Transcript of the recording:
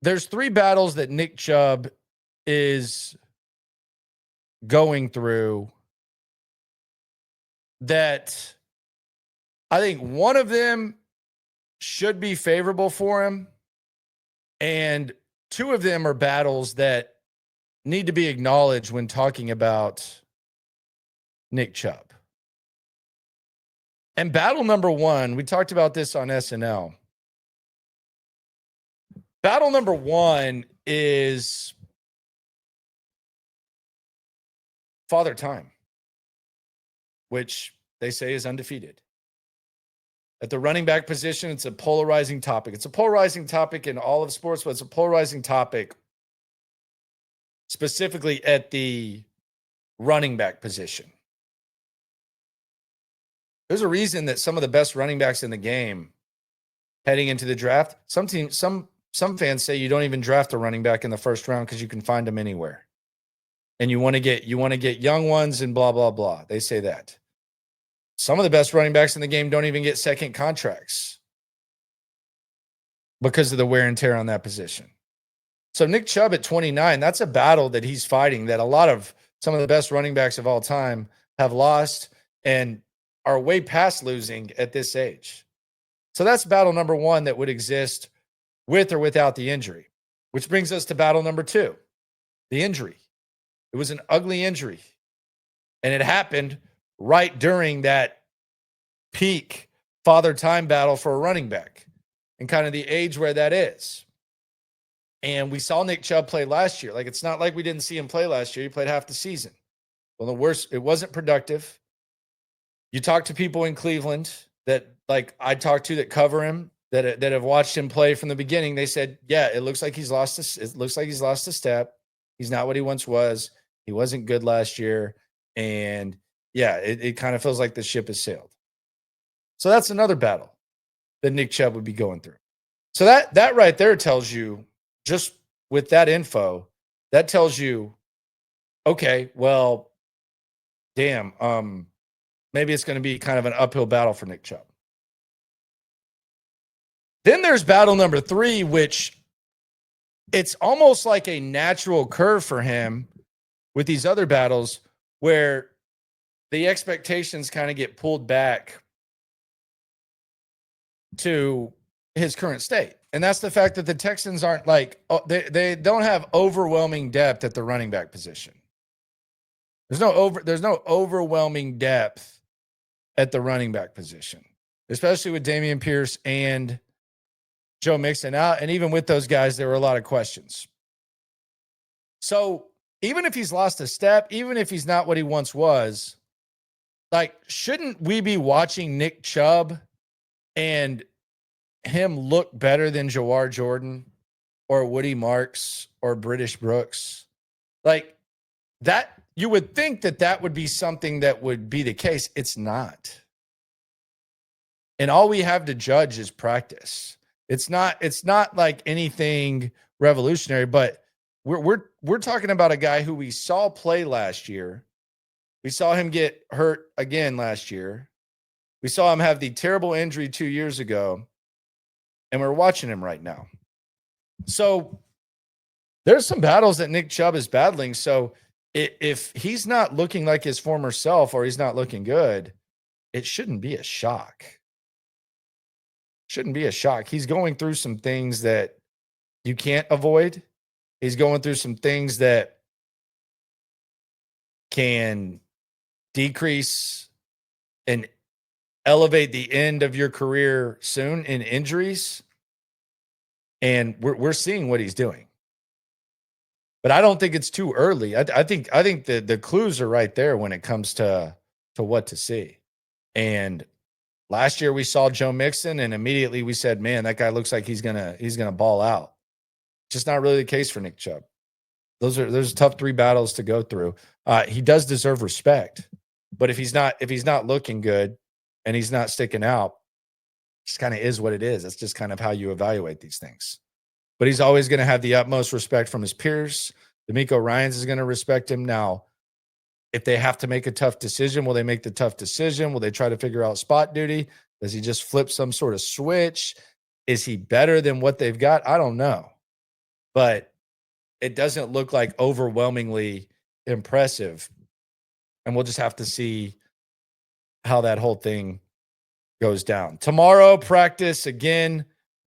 there's three battles that Nick Chubb is going through that I think one of them should be favorable for him, and two of them are battles that need to be acknowledged when talking about Nick Chubb. And battle number one, we talked about this on SNL. Battle number one is Father Time, which they say is undefeated. At the running back position, it's a polarizing topic. It's a polarizing topic in all of sports, but it's a polarizing topic specifically at the running back position. There's a reason that some of the best running backs in the game heading into the draft, some fans say you don't even draft a running back in the first round because you can find them anywhere. And you want to get young ones and blah, blah, blah. They say that. Some of the best running backs in the game don't even get second contracts because of the wear and tear on that position. So Nick Chubb at 29, that's a battle that he's fighting that a lot of some of the best running backs of all time have lost and are way past losing at this age. So that's battle number one that would exist with or without the injury, which brings us to battle number two, the injury. It was an ugly injury, and it happened right during that peak father time battle for a running back and kind of the age where that is. And we saw Nick Chubb play last year. Like, it's not like we didn't see him play last year. He played half the season. Well, the worst, it wasn't productive. You talk to people in Cleveland that, like I talked to, that cover him, that have watched him play from the beginning. They said, yeah, it looks like he's lost a step. He's not what he once was. He wasn't good last year. And yeah, it kind of feels like the ship has sailed. So that's another battle that Nick Chubb would be going through. So that right there tells you, just with that info, that tells you, okay, well, damn, maybe it's going to be kind of an uphill battle for Nick Chubb. Then there's battle number three, which it's almost like a natural curve for him with these other battles where the expectations kind of get pulled back to his current state. And that's the fact that the Texans aren't like, they don't have overwhelming depth at the running back position. There's no overwhelming depth at the running back position, especially with Dameon Pierce and Joe Mixon out. And even with those guys, there were a lot of questions. So even if he's lost a step, even if he's not what he once was, like, shouldn't we be watching Nick Chubb and him look better than Jawar Jordan or Woody Marks or British Brooks? Like, that, you would think that would be something that would be the case. It's not. And all we have to judge is practice. It's not like anything revolutionary, but we're talking about a guy who we saw play last year. We saw him get hurt again last year. We saw him have the terrible injury 2 years ago, and we're watching him right now. So there's some battles that Nick Chubb is battling. So if he's not looking like his former self or he's not looking good, it shouldn't be a shock. Shouldn't be a shock. He's going through some things that you can't avoid. He's going through some things that can decrease and elevate the end of your career soon in injuries. And we're seeing what he's doing. But I don't think it's too early. I think the clues are right there when it comes to what to see. And last year we saw Joe Mixon, and immediately we said, man, that guy looks like he's gonna ball out. Just not really the case for Nick Chubb. There's tough three battles to go through. He does deserve respect, but if he's not looking good and he's not sticking out, it just kind of is what it is. That's just kind of how you evaluate these things. But he's always going to have the utmost respect from his peers. D'Amico Ryans is going to respect him. Now, if they have to make a tough decision, will they make the tough decision? Will they try to figure out spot duty? Does he just flip some sort of switch? Is he better than what they've got? I don't know. but it doesn't look like overwhelmingly impressive. And we'll just have to see how that whole thing goes down. Tomorrow, practice again.